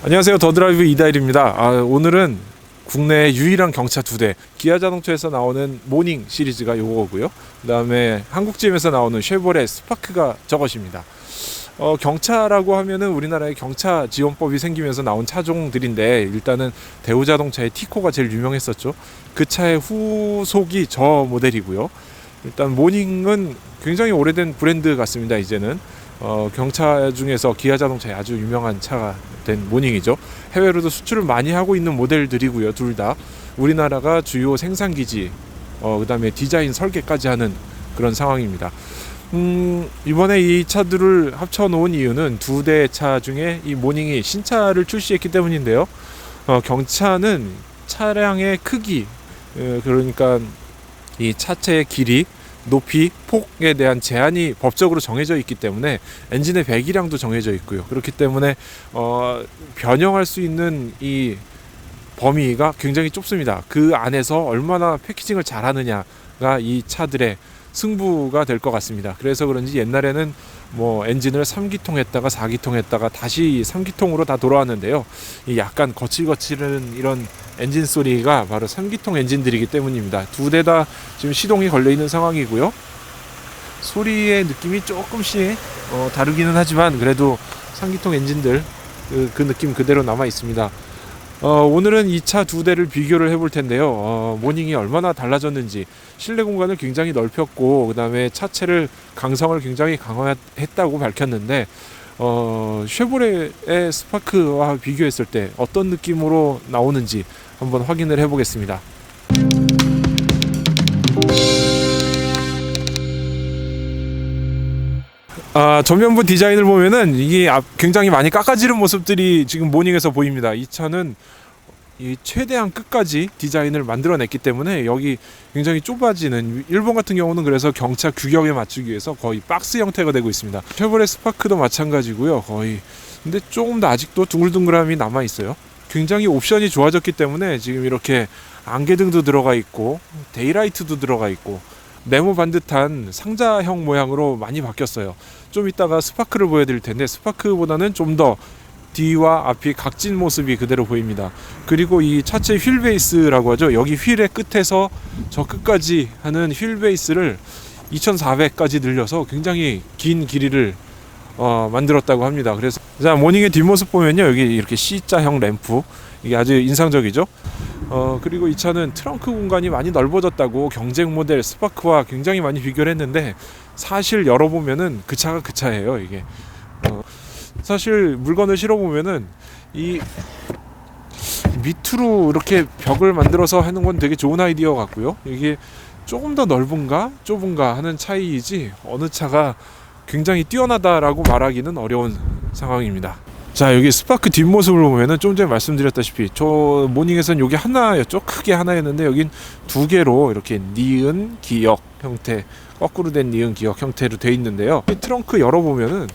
안녕하세요. 더드라이브 이다일입니다. 오늘은 국내 유일한 경차 2대 기아자동차에서 나오는 모닝 시리즈가 요거고요. 그 다음에 한국GM에서 나오는 쉐보레 스파크가 저것입니다. 경차라고 하면은 우리나라에 경차 지원법이 생기면서 나온 차종들인데, 일단은 대우자동차의 티코가 제일 유명했었죠. 그 차의 후속이 저 모델이고요. 일단 모닝은 굉장히 오래된 브랜드 같습니다. 이제는 경차 중에서 기아자동차의 아주 유명한 차가 된 모닝이죠. 해외로도 수출을 많이 하고 있는 모델들이고요. 둘 다 우리나라가 주요 생산기지, 그 다음에 디자인 설계까지 하는 그런 상황입니다. 이번에 이 차들을 합쳐놓은 이유는 2대 차 중에 이 모닝이 신차를 출시했기 때문인데요. 경차는 차량의 크기, 그러니까 이 차체의 길이, 높이, 폭에 대한 제한이 법적으로 정해져 있기 때문에 엔진의 배기량도 정해져 있고요. 그렇기 때문에 변형할 수 있는 이 범위가 굉장히 좁습니다. 그 안에서 얼마나 패키징을 잘하느냐가 이 차들의 승부가 될 것 같습니다. 그래서 그런지 옛날에는 뭐 엔진을 3기통 했다가 4기통 했다가 다시 3기통으로 다 돌아왔는데요. 이 약간 거칠거칠한 이런 엔진 소리가 바로 3기통 엔진들이기 때문입니다. 2대 다 지금 시동이 걸려 있는 상황이고요. 소리의 느낌이 조금씩 다르기는 하지만 그래도 3기통 엔진들 그 느낌 그대로 남아 있습니다. 오늘은 이 차 2대를 비교를 해볼 텐데요. 모닝이 얼마나 달라졌는지, 실내 공간을 굉장히 넓혔고, 그 다음에 차체를 강성을 굉장히 강화했다고 밝혔는데, 쉐보레의 스파크와 비교했을 때 어떤 느낌으로 나오는지 한번 확인을 해보겠습니다. 전면부 디자인을 보면은 이게 굉장히 많이 깎아지른 모습들이 지금 모닝에서 보입니다. 이 차는 이 최대한 끝까지 디자인을 만들어냈기 때문에 여기 굉장히 좁아지는, 일본 같은 경우는 그래서 경차 규격에 맞추기 위해서 거의 박스 형태가 되고 있습니다. 쉐보레 스파크도 마찬가지고요. 거의 근데 조금 더 아직도 둥글둥글함이 남아 있어요. 굉장히 옵션이 좋아졌기 때문에 지금 이렇게 안개등도 들어가 있고 데이라이트도 들어가 있고 네모 반듯한 상자형 모양으로 많이 바뀌었어요. 좀 이따가 스파크를 보여드릴 텐데, 스파크보다는 좀 더 뒤와 앞이 각진 모습이 그대로 보입니다. 그리고 이 차체 휠 베이스라고 하죠. 여기 휠의 끝에서 저 끝까지 하는 휠 베이스를 2400까지 늘려서 굉장히 긴 길이를 만들었다고 합니다. 그래서 자, 모닝의 뒷모습 보면요, 여기 이렇게 C자형 램프, 이게 아주 인상적이죠. 그리고 이 차는 트렁크 공간이 많이 넓어졌다고 경쟁 모델 스파크와 굉장히 많이 비교를 했는데, 사실 열어보면은 그 차가 그 차예요. 이게 사실 물건을 실어보면은 이 밑으로 이렇게 벽을 만들어서 하는 건 되게 좋은 아이디어 같고요. 이게 조금 더 넓은가 좁은가 하는 차이이지 어느 차가 굉장히 뛰어나다라고 말하기는 어려운 상황입니다. 자, 여기 스파크 뒷모습을 보면은 좀 전에 말씀드렸다시피 저 모닝에서는 여기 하나였죠. 크게 하나였는데 여긴 2개로 이렇게 니은 기역 형태, 거꾸로 된 니은 기역 형태로 되어 있는데요. 이 트렁크 열어보면은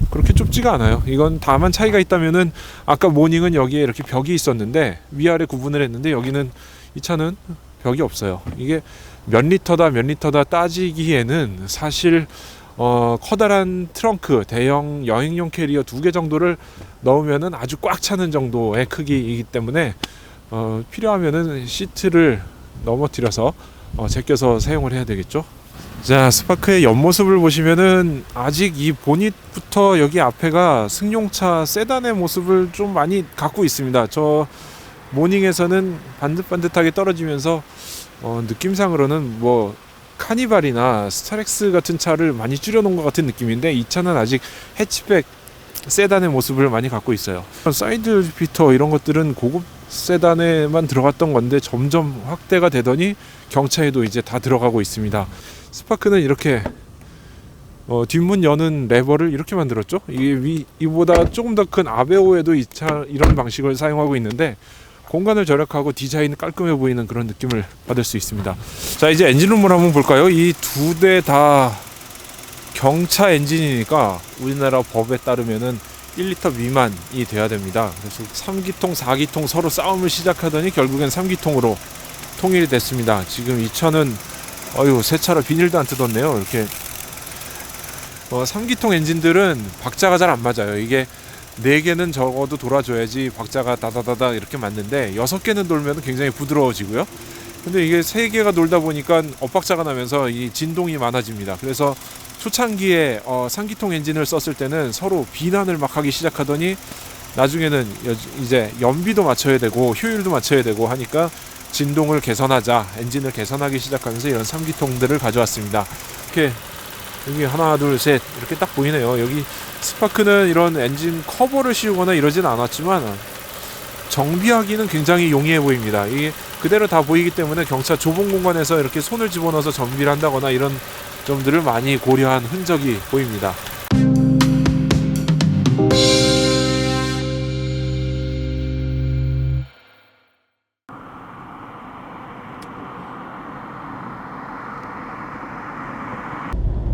그렇게 좁지가 않아요. 이건 다만 차이가 있다면은, 아까 모닝은 여기에 이렇게 벽이 있었는데 위아래 구분을 했는데 여기는, 이 차는 벽이 없어요. 이게 몇 리터다 따지기에는 사실 커다란 트렁크, 대형 여행용 캐리어 2개 정도를 넣으면은 아주 꽉 차는 정도의 크기이기 때문에 필요하면은 시트를 넘어뜨려서 제껴서 사용을 해야 되겠죠. 자, 스파크의 옆모습을 보시면은 아직 이 보닛부터 여기 앞에가 승용차 세단의 모습을 좀 많이 갖고 있습니다. 저 모닝에서는 반듯반듯하게 떨어지면서 느낌상으로는 뭐 카니발이나 스타렉스 같은 차를 많이 줄여놓은 것 같은 느낌인데, 이 차는 아직 해치백 세단의 모습을 많이 갖고 있어요. 사이드 피터 이런 것들은 고급 세단에만 들어갔던 건데 점점 확대가 되더니 경차에도 이제 다 들어가고 있습니다. 스파크는 이렇게 뒷문 여는 레버를 이렇게 만들었죠. 이게 이보다 조금 더 큰 아베오에도 이 차 이런 방식을 사용하고 있는데, 공간을 절약하고 디자인이 깔끔해 보이는 그런 느낌을 받을 수 있습니다. 자, 이제 엔진룸을 한번 볼까요? 이 2대 다 경차 엔진이니까 우리나라 법에 따르면은 1리터 미만이 돼야 됩니다. 그래서 3기통, 4기통 서로 싸움을 시작하더니 결국엔 3기통으로 통일이 됐습니다. 지금 이 차는 새 차라 비닐도 안 뜯었네요. 이렇게 3기통 엔진들은 박자가 잘 안 맞아요. 이게 4개는 적어도 돌아줘야지 박자가 다다다다 이렇게 맞는데 6개는 돌면 굉장히 부드러워지고요. 근데 이게 3개가 돌다 보니까 엇박자가 나면서 이 진동이 많아집니다. 그래서 초창기에 상기통 엔진을 썼을 때는 서로 비난을 막 하기 시작하더니 나중에는 이제 연비도 맞춰야 되고 효율도 맞춰야 되고 하니까 진동을 개선하자, 엔진을 개선하기 시작하면서 이런 3기통들을 가져왔습니다. 이렇게 여기 하나 둘 셋 이렇게 딱 보이네요. 여기 스파크는 이런 엔진 커버를 씌우거나 이러진 않았지만 정비하기는 굉장히 용이해 보입니다. 이게 그대로 다 보이기 때문에 경차 좁은 공간에서 이렇게 손을 집어넣어서 정비를 한다거나 이런 점들을 많이 고려한 흔적이 보입니다.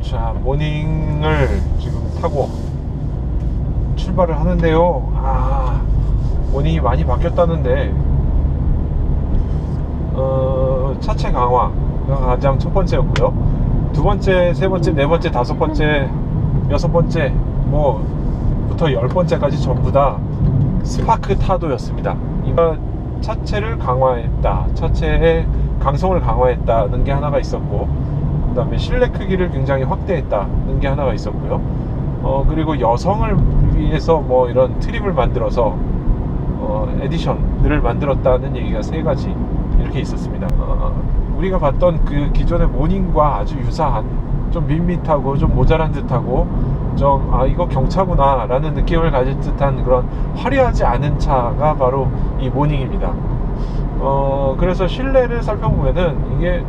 자, 모닝을 지금 타고 출발을 하는데요. 모닝이 많이 바뀌었다는데 차체 강화가 가장 첫 번째였고요. 두 번째, 세 번째, 네 번째, 다섯 번째, 여섯 번째 부터 10번째까지 전부 다 스파크 타도였습니다. 이가 차체를 강화했다, 차체의 강성을 강화했다는 게 하나가 있었고, 그 다음에 실내 크기를 굉장히 확대했다는 게 하나가 있었고요. 그리고 여성을 위해서 이런 트림을 만들어서 에디션들을 만들었다는 얘기가 3가지 이렇게 있었습니다. 우리가 봤던 그 기존의 모닝과 아주 유사한, 좀 밋밋하고 좀 모자란 듯하고 좀 이거 경차구나 라는 느낌을 가질 듯한 그런 화려하지 않은 차가 바로 이 모닝입니다. 그래서 실내를 살펴보면은 이게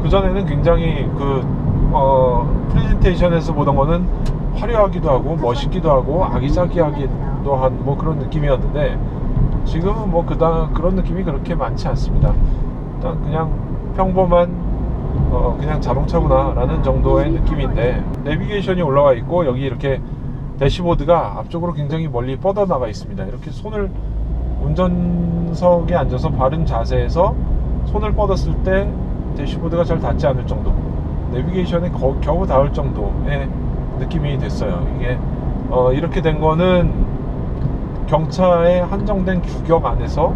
그전에는 굉장히 프레젠테이션에서 보던 거는 화려하기도 하고 멋있기도 하고 아기자기하기도 한 그런 느낌이었는데, 지금은 그런 느낌이 그렇게 많지 않습니다. 일단 그냥 평범한 그냥 자동차구나 라는 정도의 느낌인데, 내비게이션이 올라와 있고 여기 이렇게 대시보드가 앞쪽으로 굉장히 멀리 뻗어나가 있습니다. 이렇게 손을 운전석에 앉아서 바른 자세에서 손을 뻗었을 때 대시보드가 잘 닿지 않을 정도, 내비게이션에 겨우 닿을 정도의 느낌이 됐어요. 이게 이렇게 된 거는 경차의 한정된 규격 안에서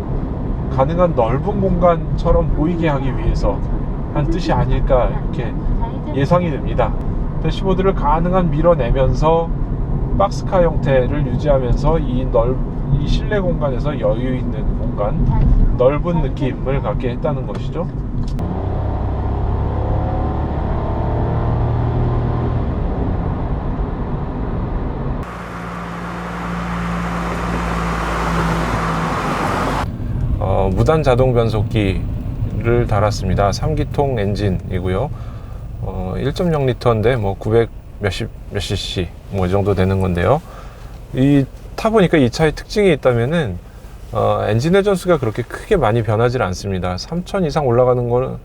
가능한 넓은 공간처럼 보이게 하기 위해서 한 뜻이 아닐까 이렇게 예상이 됩니다. 대시보드를 가능한 밀어내면서 박스카 형태를 유지하면서 이 실내 공간에서 여유 있는 공간, 넓은 느낌을 갖게 했다는 것이죠. 무단 자동 변속기를 달았습니다. 3기통 엔진이고요. 1.0L인데 900 몇십 cc 이 정도 되는 건데요. 타보니까 이 차의 특징이 있다면은 엔진 회전수가 그렇게 크게 많이 변하지 않습니다. 3000 이상 올라가는 거는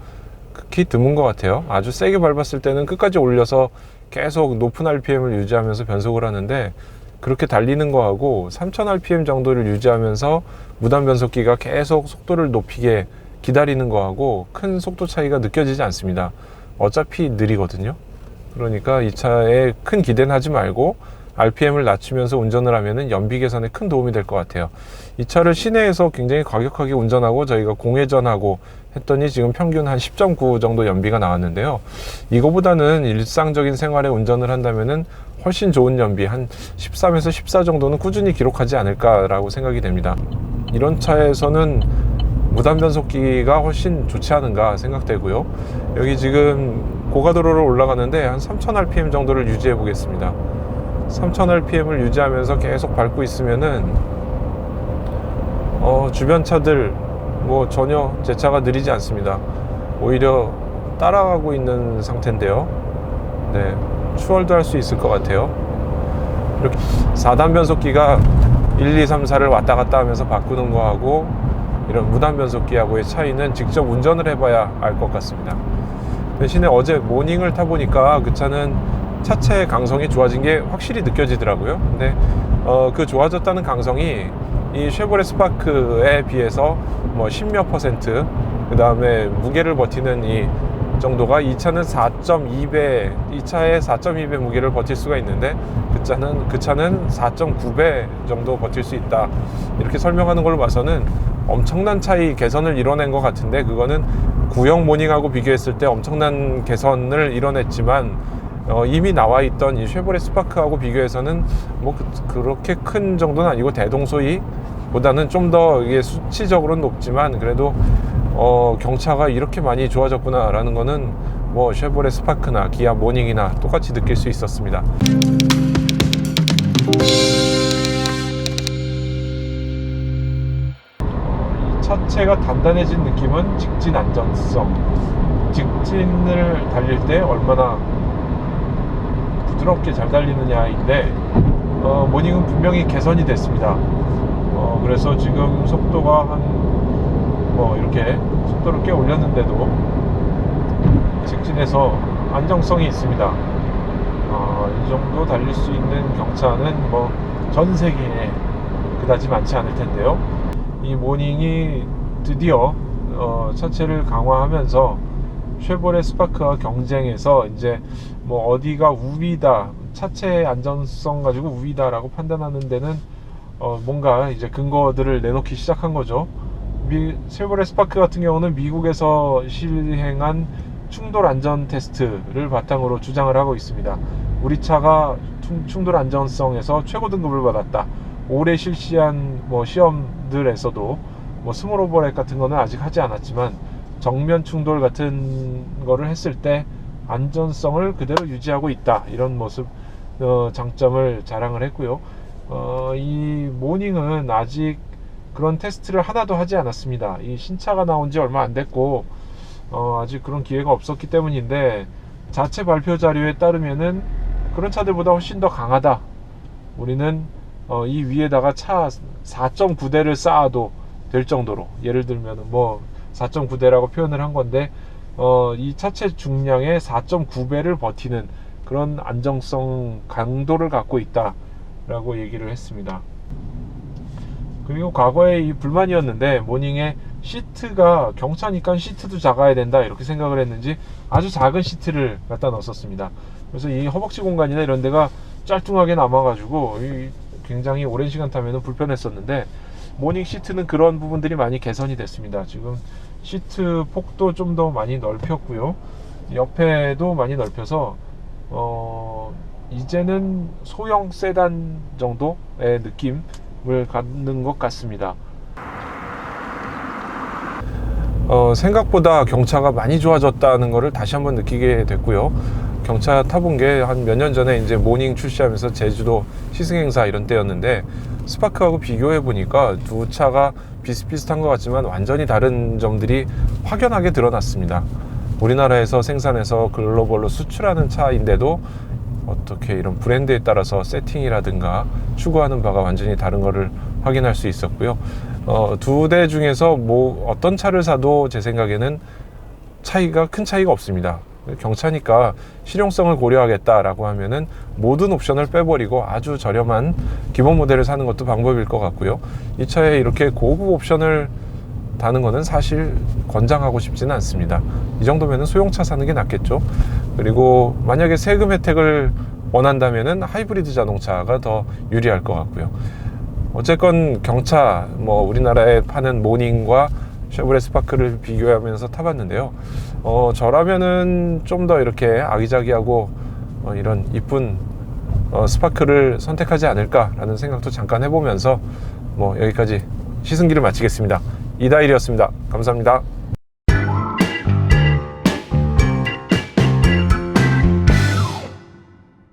극히 드문 것 같아요. 아주 세게 밟았을 때는 끝까지 올려서 계속 높은 RPM을 유지하면서 변속을 하는데, 그렇게 달리는 거하고 3000 RPM 정도를 유지하면서 무단 변속기가 계속 속도를 높이게 기다리는 거하고 큰 속도 차이가 느껴지지 않습니다. 어차피 느리거든요. 그러니까 이 차에 큰 기대는 하지 말고 RPM을 낮추면서 운전을 하면은 연비 개선에 큰 도움이 될 것 같아요. 이 차를 시내에서 굉장히 과격하게 운전하고 저희가 공회전하고 했더니 지금 평균 한 10.9 정도 연비가 나왔는데요. 이거보다는 일상적인 생활에 운전을 한다면은 훨씬 좋은 연비 한 13에서 14 정도는 꾸준히 기록하지 않을까라고 생각이 됩니다. 이런 차에서는 무단 변속기가 훨씬 좋지 않은가 생각되고요. 여기 지금 고가도로를 올라가는데 한 3000 rpm 정도를 유지해 보겠습니다. 3000 rpm을 유지하면서 계속 밟고 있으면은 주변 차들 전혀 제 차가 느리지 않습니다. 오히려 따라가고 있는 상태인데요. 네, 추월도 할 수 있을 것 같아요. 이렇게 4단 변속기가 1, 2, 3, 4를 왔다 갔다 하면서 바꾸는 거하고 이런 무단 변속기하고의 차이는 직접 운전을 해봐야 알 것 같습니다. 대신에 어제 모닝을 타보니까 그 차는 차체의 강성이 좋아진 게 확실히 느껴지더라고요. 근데 그 좋아졌다는 강성이 이 쉐보레 스파크에 비해서 10몇 %, 그 다음에 무게를 버티는 이 정도가 이 차는 4.2배, 이 차의 4.2배 무게를 버틸 수가 있는데 그 차는 4.9배 정도 버틸 수 있다, 이렇게 설명하는 걸로 봐서는 엄청난 차이 개선을 이뤄낸 것 같은데, 그거는 구형 모닝하고 비교했을 때 엄청난 개선을 이뤄냈지만 이미 나와 있던 이 쉐보레 스파크하고 비교해서는 뭐 그렇게 큰 정도는 아니고 대동소이 보다는 좀 더 이게 수치적으로는 높지만, 그래도 경차가 이렇게 많이 좋아졌구나 라는 거는 뭐 쉐보레 스파크나 기아 모닝이나 똑같이 느낄 수 있었습니다. 이 차체가 단단해진 느낌은 직진 안전성, 직진을 달릴 때 얼마나 부드럽게 잘 달리느냐인데, 모닝은 분명히 개선이 됐습니다. 그래서 지금 속도가 이렇게 속도를 꽤 올렸는데도 직진에서 안정성이 있습니다. 이 정도 달릴 수 있는 경차는 전 세계에 그다지 많지 않을 텐데요. 이 모닝이 드디어 차체를 강화하면서 쉐보레 스파크와 경쟁해서 이제 어디가 우위다, 차체 안전성 가지고 우위다라고 판단하는 데는 뭔가 이제 근거들을 내놓기 시작한 거죠. 쉐보레 스파크 같은 경우는 미국에서 시행한 충돌 안전 테스트를 바탕으로 주장을 하고 있습니다. 우리 차가 충돌 안전성에서 최고 등급을 받았다. 올해 실시한 시험들에서도 스몰오버랩 같은 거는 아직 하지 않았지만 정면 충돌 같은 거를 했을 때 안전성을 그대로 유지하고 있다, 이런 모습 장점을 자랑을 했고요. 이 모닝은 아직 그런 테스트를 하나도 하지 않았습니다. 이 신차가 나온 지 얼마 안 됐고 아직 그런 기회가 없었기 때문인데, 자체 발표 자료에 따르면은 그런 차들보다 훨씬 더 강하다. 우리는 이 위에다가 차 4.9대를 쌓아도 될 정도로, 예를 들면 4.9대라고 표현을 한 건데 이 차체 중량의 4.9배를 버티는 그런 안정성 강도를 갖고 있다 라고 얘기를 했습니다. 그리고 과거에 이 불만이었는데, 모닝의 시트가 경차니까 시트도 작아야 된다 이렇게 생각을 했는지 아주 작은 시트를 갖다 넣었습니다. 그래서 이 허벅지 공간이나 이런 데가 짤뚱하게 남아가지고 굉장히 오랜 시간 타면 불편했었는데, 모닝 시트는 그런 부분들이 많이 개선이 됐습니다. 지금 시트 폭도 좀 더 많이 넓혔고요, 옆에도 많이 넓혀서 이제는 소형 세단 정도의 느낌을 갖는 것 같습니다. 생각보다 경차가 많이 좋아졌다는 것을 다시 한번 느끼게 됐고요. 경차 타본 게 한 몇 년 전에 이제 모닝 출시하면서 제주도 시승행사 이런 때였는데, 스파크하고 비교해 보니까 두 차가 비슷비슷한 것 같지만 완전히 다른 점들이 확연하게 드러났습니다. 우리나라에서 생산해서 글로벌로 수출하는 차인데도 어떻게 이런 브랜드에 따라서 세팅이라든가 추구하는 바가 완전히 다른 것을 확인할 수 있었고요. 두 대 중에서 어떤 차를 사도 제 생각에는 큰 차이가 없습니다. 경차니까 실용성을 고려하겠다라고 하면은 모든 옵션을 빼버리고 아주 저렴한 기본 모델을 사는 것도 방법일 것 같고요. 이 차에 이렇게 고급 옵션을 다는 거는 사실 권장하고 싶지는 않습니다. 이 정도면은 소형차 사는 게 낫겠죠. 그리고 만약에 세금 혜택을 원한다면은 하이브리드 자동차가 더 유리할 것 같고요. 어쨌건 경차, 우리나라에 파는 모닝과 쉐보레 스파크를 비교하면서 타봤는데요. 저라면은 좀 더 이렇게 아기자기하고 이런 이쁜 스파크를 선택하지 않을까라는 생각도 잠깐 해보면서 여기까지 시승기를 마치겠습니다. 이다일이었습니다. 감사합니다.